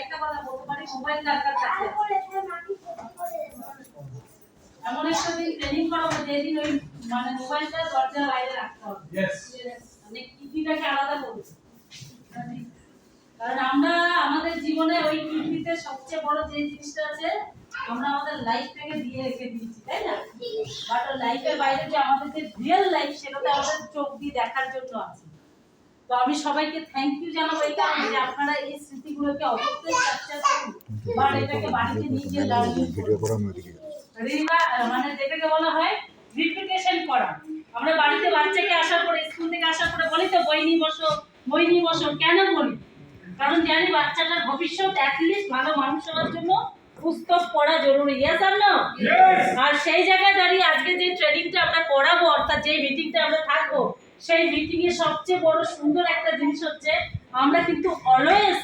একটা কথা বলতে পারি, মোবাইল দরকার থাকে। এমন একটা দিন ট্রেনিং করাবো যেদিন ওই মানে মোবাইলটা দরজার বাইরে রাখতে হবে। মানে কিডনিটাকে আলাদা করবে। কারণ আমরা আমাদের জীবনে ওই কিডনিতে সবচেয়ে বড় যে জিনিসটা আছে, আমরা আমাদের লাইফটাকে দিয়ে রেখে দিয়েছি, তাই না? বাট লাইফের বাইরে যে আমাদের যে রিয়েল লাইফ, সেটা তো আমাদের চোখ দিয়ে দেখার জন্য আছে। তো আমি সবাইকে থ্যাংক ইউ জানাবো এই কারণে যে আপনারা এই স্মৃতিগুলোকে অবশ্যই ক্যাপচার করুন, বাট এটাকে বাড়িতে নিয়ে গিয়ে লার্নিং মানে যেটাকে বলা হয় রিপ্লিকেশন করা। আমরা বাড়িতে বাচ্চাকে আসার পরে, স্কুল থেকে আসার পরে বলি তো বই নিয়ে বসো। কেন বলি? কারণ জানি বাচ্চাটার ভবিষ্যৎ অ্যাটলিস্ট ভালো মানুষ হওয়ার জন্য পুস্তক পড়া জরুরি। ইয়েস আর নো? আর সেই জায়গায় দাঁড়িয়ে আজকে যে ট্রেনিংটা আমরা করাবো, অর্থাৎ যে মিটিংটা আমরা থাকবো, সেই মিটিং এর সবচেয়ে বড় সুন্দর একটা জিনিস হচ্ছে আমরা কিন্তু অলওয়েজ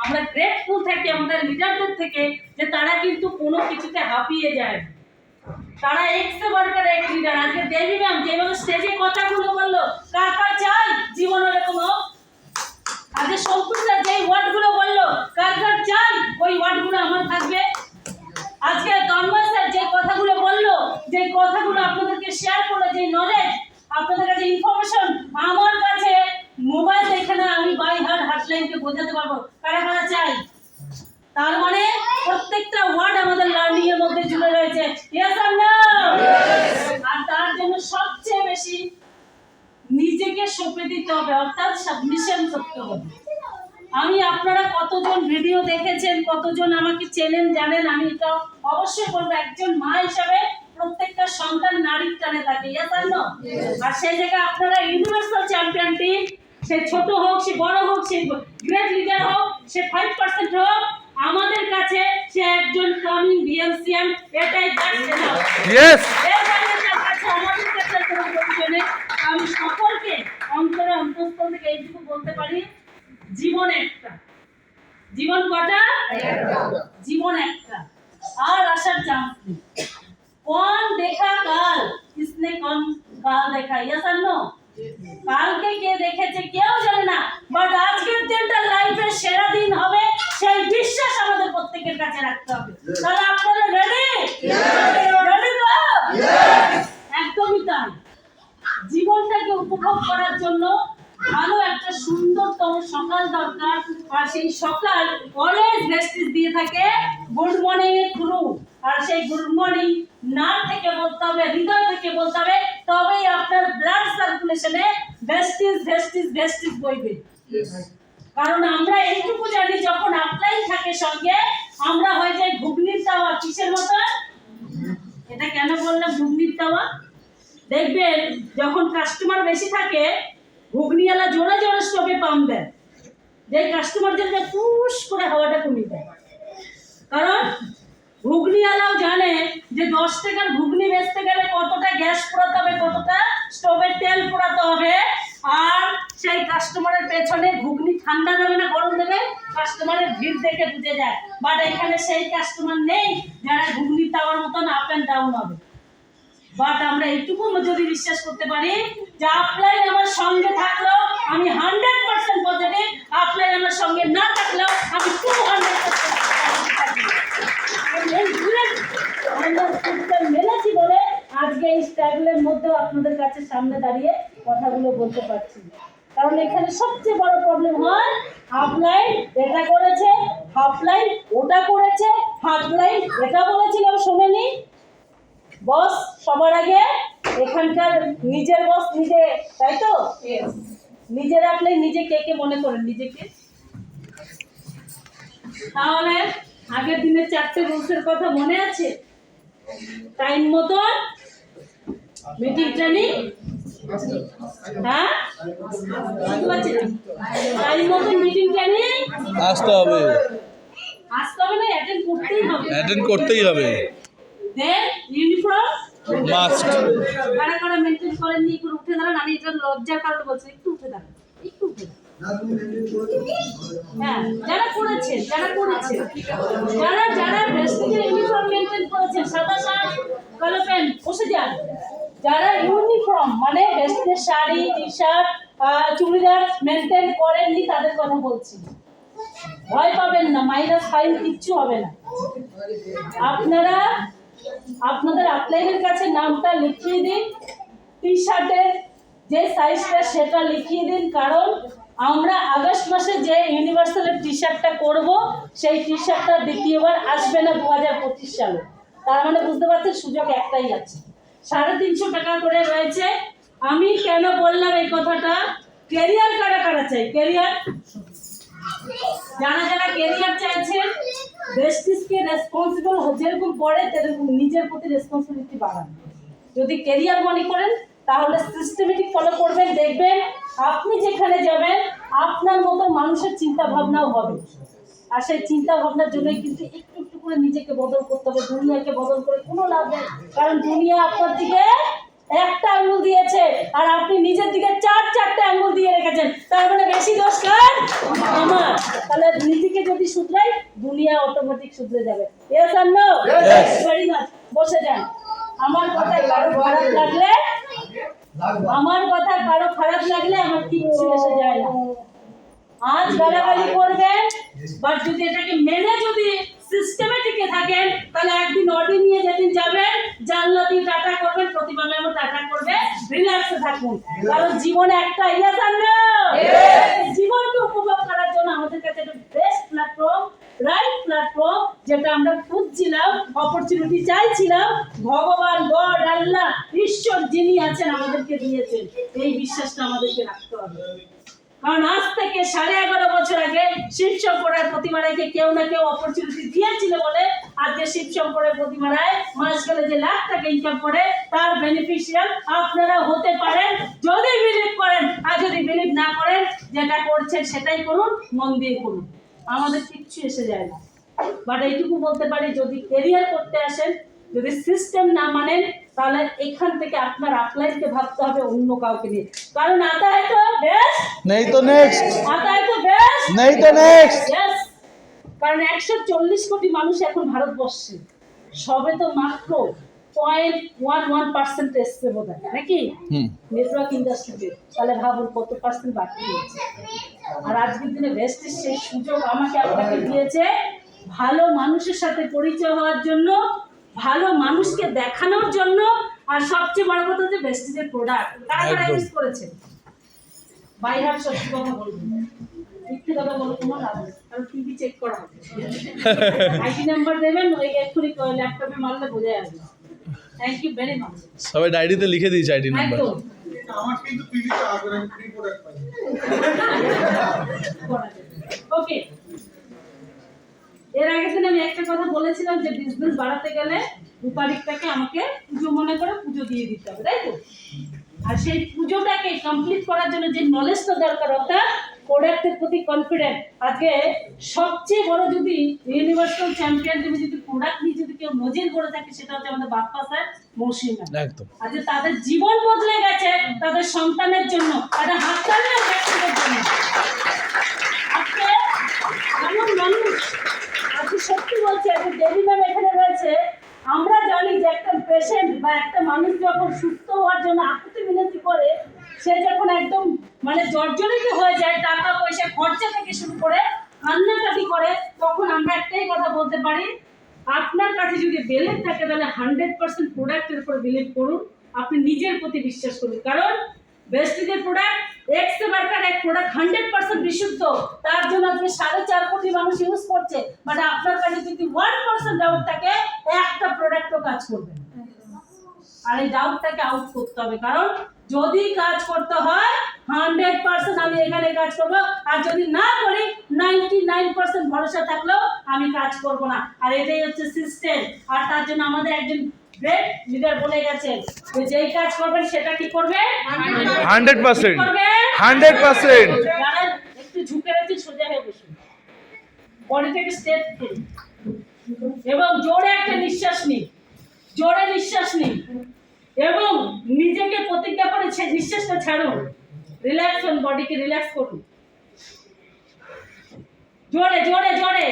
আমরা গ্রেটফুল থাকি আমাদের লিডারদের থেকে, যে তারা কিন্তু কোনো কিছুতে হাঁপিয়ে যায়। তারা এক্সে বার্কার এক লিডার। আজকে দেবী ম্যাম যেভাবে স্টেজে কথাগুলো বললো, কার চাই জীবন এরকম হোক। আজকে সন্তোষদা যে ওয়ার্ডগুলো বললো, কার চাই ওই ওয়ার্ডগুলো আমার থাকবে। আজকে তন্ময় স্যার যে কথাগুলো বললো, যে কথাগুলো আপনাদেরকে শেয়ার করলো, যে নলেজ আপনাদের কাছে ইনফরমেশন, আমার কাছে মোবাইল দেখে না আমি বাই হার্ট হার্টলাইনকে বোঝাতে পারবো কারা চাই। তার মানে প্রত্যেকটা ওয়ার্ড আমাদের লার্নিং এর মধ্যে জুড়ে রয়েছে। ইয়েস আর নো? আর তার জন্য সবচেয়ে বেশি নিজেকে সঁপে দিতে হবে, অর্থাৎ সাবমিশন করতে হবে। আমি আপনারা কতজন ভিডিও দেখেছেন, কতজন আমাকে চেনেন জানেন, আমি এটা অবশ্যই বলবো একজন মা হিসাবে প্রত্যেকটা সন্তান নারীর টানে থাকে। ইয়েস আর নো? আর সেই জায়গায় আপনারা ইউনিভার্সাল চ্যাম্পিয়ন টিম, সে ছোট হোক, সে বড় হোক, সে গ্রেট লিডার হোক, সে 5% হোক, আমাদের কাছে সে একজন কামিং বিএমসিএম, এটাই জানতে না। ইয়েস, এর বাইরে তার কাছে আমাদের কাছে কোনো প্রয়োজন নেই। আমি সকলকে অন্তরে অন্তঃস্থল থেকে এইটুকু বলতে পারি, জীবন একটা, জীবন কটা? জীবন একটা, আর আসার চান্স নেই। कौन देखा काल, किसने कौन काल देखा? यस और नो? কালকে কে দেখেছে কেউ জানে না, বাট আজকের দিনটা লাইফের সেরা দিন হবে, সেই বিশ্বাস আমাদের প্রত্যেকের কাছে রাখতে হবে। তাহলে আপনারা রেডি? রেডি তো? একদমই তাই। জীবনটাকে উপভোগ করার জন্য ভালো একটা সুন্দরতম সকাল দরকার। আর সেই সকাল অলওয়েজ ভেস্টিজ দিয়ে থাকে গুড মর্নিং এর থ্রু। আর সেই গুড মর্নিং না থেকে বলতে হবে, হৃদয় থেকে বলতে হবে, তবেই আপনার ব্লাড সার্কুলেশনে ভেস্টিজ বইবে। কারণ আমরা এইটুকু জানি, যখন আপলাইন থাকে সঙ্গে, আমরা হয়ে যাই ঘুগনির তাওয়া। কিসের মতো? এটা কেন বললাম ঘুগনির তাওয়া? দেখবেন যখন কাস্টমার বেশি থাকে, ঘুগনিওয়ালা জোরে জোরে স্টোভে পাম্প দেয়, যে কাস্টমারদেরকে পুশ করে হাওয়াটা কমিয়ে দেয়। কারণ ঘুগনিওয়ালাও জানে যে 10 টাকার ঘুগনি বেচতে গেলে কতটা গ্যাস পোড়াতে হবে, কতটা স্টোভের তেল পোড়াতে হবে। আর সেই কাস্টমারের পেছনে ঘুগনি ঠান্ডা দেবে না গরম দেবে, কাস্টমারের ভিড় দেখে বুঝে যায়। বাট এখানে সেই কাস্টমার নেই যারা ঘুগনি তাওয়ার মতন আপ অ্যান্ড ডাউন হবে। বাট আমরা এইটুকু যদি বিশ্বাস করতে পারি যে আপলাইন আমার সঙ্গে থাকলেও আমি 100% পজিটিভ, আপলাইন আমার সঙ্গে না থাকলেও আমি 200% মেনেছি বলে আজকে এই স্ট্রাগলের মধ্যেও আপনাদের কাছে সামনে দাঁড়িয়ে কথাগুলো বলতে পারছি। কারণ এখানে সবচেয়ে বড় প্রবলেম হয়, আপলাইন এটা করেছে, হাফলাইন ওটা করেছে, হাফলাইন এটা বলেছিলাম শোনেনি। বস সবার আগে এখানকার নিজের বস নিজে, তাই তো? নিজের আপনি নিজে কে মনে করেন নিজেকে? তাহলে আগের দিনের 4টে রুলসের কথা মনে আছে? টাইম মতো মিটিং ট্রেনিং, হ্যাঁ টাইম মতো মিটিং ট্রেনিং আসতে হবে না, অ্যাটেন্ড করতেই হবে। দেন ইউনিফর্ম মাস্ট। কারা মেইনটেইন করেন নি, একটু উঠে দাঁড়ান। আমি এটা লজ্জার কারণে বলছি, একটু উঠে দাঁড়ান, একটু উঠে দাঁড়ান। হ্যাঁ, যারা করেছেন যারা ভেস্টিজের ইউনিফর্ম মেইনটেইন করেছেন, সাদা শার্ট কালো প্যান্ট, বসে যান। যারা ইউনিফর্ম মানে ভেস্টিজের sari T shirt churidar maintain করেননি তাদের কথা বলছি। ভয় পাবেন না, -5 কিচ্ছু হবে না। আপনারা আপনাদের অ্যাপ্লাইয়ের কাছে নামটা লিখিয়ে দিন, টি শার্টের যে সাইজটা সেটা লিখিয়ে দিন, কারণ আমরা আগস্ট মাসে যে ইউনিভার্সালের টি শার্টটা করবো সেই টি শার্টটা দ্বিতীয়বার আসবে না 2025 সালে। তার মানে বুঝতে পারছেন সুযোগ একটাই আছে। 350 টাকা করে রয়েছে। আমি কেন বললাম এই কথাটা, ক্যারিয়ার কারা কারা চাই? ক্যারিয়ার যারা যারা ক্যারিয়ার চাইছেন, বেস্টিসকে রেসপন্সিবল যেরকম করে তেরকম নিজের প্রতি রেসপন্সিবিলিটি বাড়ান। যদি ক্যারিয়ার মনে করেন তাহলে সিস্টেমেটিক ফলো করবেন, দেখবেন আপনি যেখানে যাবেন আপনার মতো মানুষের চিন্তা ভাবনাও হবে। আর সেই চিন্তা ভাবনার জন্যই কিন্তু একটু একটু করে নিজেকে বদল করতে হবে, দুনিয়াকে বদল করে কোনো লাভ নেই। কারণ দুনিয়া আপনার দিকে একটা আঙুল দিয়েছে আর আপনি নিজের দিকে 4-4টে আঙুল দিয়ে রেখেছেন, তার মানে বেশি দোষ কার? আমার। তাহলে নিজেকে যদি শুধরাই দুনিয়া অটোমেটিক শুধরে যাবে। ইয়েস আর নো? Yes. Very much. বসে যান। আমার কথা কারো খারাপ লাগলে আমার কিচ্ছু এসে যায় না। আজ গালাগালি করবেন, বাট যদি এটাকে মেনে যদি সিস্টেমে টিকে থাকেন তাহলে একদিন অডি নিয়ে যেদিন যাবেন জানলা দিয়ে টাটা করবেন, প্রতিমা ম্যামও টাটা করবে, রিল্যাক্সে থাকুন। কারণ জীবনে একটা ইয়েস আর নো? জীবনকে উপভোগ করার জন্য আমাদের কাছে একটা বেস্ট প্ল্যাটফর্ম, রাইট প্ল্যাটফর্ম, যেটা আমরা খুঁজছিলাম, অপরচুনিটি চাইছিলাম, ভগবান গড আল্লাহ ঈশ্বর যিনি আছেন আমাদেরকে দিয়েছেন। এই বিশ্বাসটা আমাদেরকে রাখতে হবে। কারণ আজ থেকে 11.5 বছর আগে শিবশঙ্করের প্রতিমারায়কে কেউ না কেউ অপরচুনিটি দিয়েছিল বলে আজকে শিবশঙ্করের প্রতিমারায় মাস গেলে যে লাখ টাকা ইনকাম করে তার বেনিফিশিয়াল আপনারা হতে পারেন যদি বিলিভ করেন। আর যদি বিলিভ না করেন, যেটা করছেন সেটাই করুন, মন দিয়ে করুন, আমাদের কিচ্ছু এসে যায় না। বাট এইটুকু বলতে পারি, যদি ক্যারিয়ার করতে আসেন, যদি সিস্টেম না মানেন, তাহলে এখান থেকে আপনার অ্যাপ্লাইকে ভাবতে হবে অন্য কাউকে নিয়ে। কারণ আতা है तो বেস্ট, नहीं तो नेक्स्ट, আতা है तो বেস্ট, नहीं तो नेक्स्ट। यस। কারণ 140 কোটি মানুষ এখন ভারতবর্ষে, সবে তো মাত্র 0.11% এসছে বোধ হয়, নাকি নেটওয়ার্ক ইন্ডাস্ট্রিতে। তাহলে ভাবুন কত পার্সেন্ট বাকি রয়েছে। আর আজকের দিনে বেস্টের সেই সুযোগ আমাকে আপনাকে দিয়েছে ভালো মানুষের সাথে পরিচয় হওয়ার জন্য, ভালো মানুষকে দেখানোর জন্য, আর সবচেয়ে বড় কথা হচ্ছে বেস্টিজের প্রোডাক্ট কারা কারা ইউজ করেছে। বাইরের সত্যি কথা বলবো, মিথ্যে কথা বলে কোনো লাভ নেই, কারণ টিভি চেক করা হবে। আইডি নাম্বার দেবেন, ওই এক্ষুনি ল্যাপটপে মারলে বোঝা যাবে। Thank you very much. সবাই ডায়েরিতে লিখে দিয়েছে আইডি নাম্বার। একদম। আমার কিন্তু টিভিতে আগে আমি ফ্রি প্রোডাক্ট পাই। ওকে, এর আগের দিন আমি একটা কথা বলেছিলাম যে বিজনেস বাড়াতে গেলে 2 তারিখটাকে আমাকে পুজো মনে করে পুজো দিয়ে দিতে হবে, তাই তো? আর সেই পুজোটাকে কমপ্লিট করার জন্য যে নলেজটা দরকার, অর্থাৎ প্রোডাক্টের প্রতি কনফিডেন্ট। আজকে সবচেয়ে বড় যদি ইউনিভার্সাল চ্যাম্পিয়ন যদি প্রোডাক্ট নিয়ে যদি কেউ নজির করে থাকে, সেটা হচ্ছে আমাদের বাপ্পা স্যার, মৌসুমী ম্যাম। একদম। আজকে তাদের জীবন বদলে গেছে তাদের সন্তানের জন্য, একটা হাততালিও ব্যক্তিদের জন্য। আজকে এমন মানুষ, আজকে সত্যি বলছি, আজকে দেবী ম্যাম এখানে রয়েছে, আমরা জানি যে একটা পেশেন্ট বা একটা মানুষ যখন সুস্থ হওয়ার জন্য আকুতি মিনতি করে, সে যখন একদম মানে জর্জরিত হয়ে যায়, টাকা পয়সা খরচা থেকে শুরু করে কান্নাকাটি করে, তখন আমরা একটাই কথা বলতে পারি, আপনার কাছে যদি বিলিভ থাকে তাহলে 100% প্রোডাক্টের উপর বিলিভ করুন, আপনি নিজের প্রতি বিশ্বাস করুন। কারণ বেস্টিজের প্রোডাক্ট এক সে বারকার এক প্রোডাক্ট 100% বিশুদ্ধ, তার জন্য আজকে 4.5 কোটি মানুষ ইউজ করছে। বাট আপনার কাছে যদি 1% ডাউট থাকে, একটা প্রোডাক্টও কাজ করবে না। আর এই ডাউটটাকে আউট করতে হবে, কারণ যদি কাজ করতে হয় 100% আমি এখানে কাজ করব, আর যদি না করি 99% ভরসা থাকলেও আমি কাজ করব না। আর এটাই হচ্ছে সিস্টেম। আর তার জন্য আমাদের একজন গ্রেট লিডার বলে গেছেন যে যেই কাজ করবেন সেটা কি করবে 100%, 100%। যারা একটু ঝুঁকে রয়েছে সোজা হয়ে বসুন, বডিটাকে স্ট্রেট করুন এবং জোরে একটা নিঃশ্বাস নিন, জোরে নিঃশ্বাস নিন এবং নিজেকে প্রতিজ্ঞা করে নিঃশ্বাসটা ছাড়ুন। রিল্যাক্স করুন, বডিকে রিল্যাক্স করুন, জোরে জোরে জোরে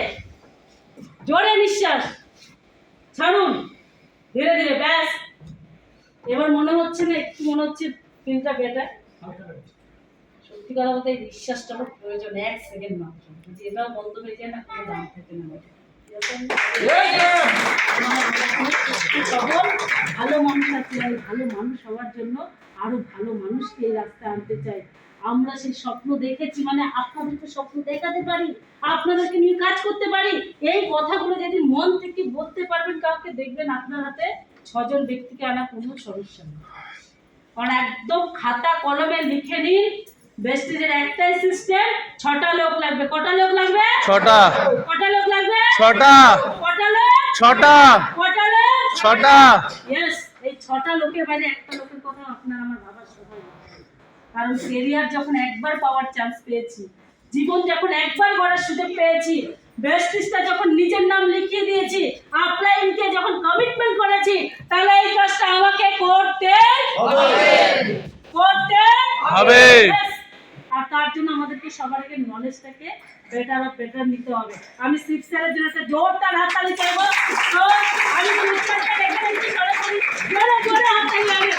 জোরে নিঃশ্বাস ছাড়ুন, ধীরে ধীরে। ব্যাস, এবার মনে হচ্ছে না, একটু মনে হচ্ছে ফিলটা বেটার? সত্যি কথা বলতে এই বিশ্বাসটা আমার প্রয়োজন 1 সেকেন্ড মাত্র, যদি এটাও বন্ধ হয়ে যায় না কোনো দাম থাকে না আমার। ভালো মানুষ আছে, আর ভালো মানুষ হওয়ার জন্য আরো ভালো মানুষকে এই রাস্তায় আনতে চাই। আমরা সেই স্বপ্ন দেখেছি মানে আপনাদেরকে স্বপ্ন দেখাতে পারি, আপনাদেরকে নিয়ে কাজ করতে পারি। এই কথাগুলো যদি মন থেকে বলতে পারবেন কাউকে, দেখবেন আপনার হাতে 6 জন ব্যক্তিকে আনা কোনো সমস্যা নেই। কারণ একদম খাতা কলমে লিখে নিন, বেস্টেজের একটাই সিস্টেম, 6টা লোক লাগবে। কটা লোক লাগবে? 6টা। কটা লোক লাগবে? 6টা। কটা লোক? 6টা। কটা লোক? 6টা। ইয়েস, এই 6টা লোকের বাইরে একটা লোকের কথা আপনার আমার ভাবার সময় নেই। কারণ ক্যারিয়ার যখন একবার পাওয়ার চান্স পেয়েছি, জীবন যখন একবার গড়ার সুযোগ পেয়েছি, বেস্টিসটা যখন নিজের নাম লিখিয়ে দিয়েছি, আপলাইনকে যখন কমিটমেন্ট করেছি, তাহলে এই কাজটা আমাকে করতে হবে। Yes! আর তার জন্য আমাদেরকে সবার আগে নলেজটাকে বেটার নিতে হবে। আমি শিব স্যারের জন্য একটা জোরদার হাততালি চাইবো। তো আমি শিব স্যারকে দেখে নিচ্ছি, সরাসরি জোরে হাততালি হবে।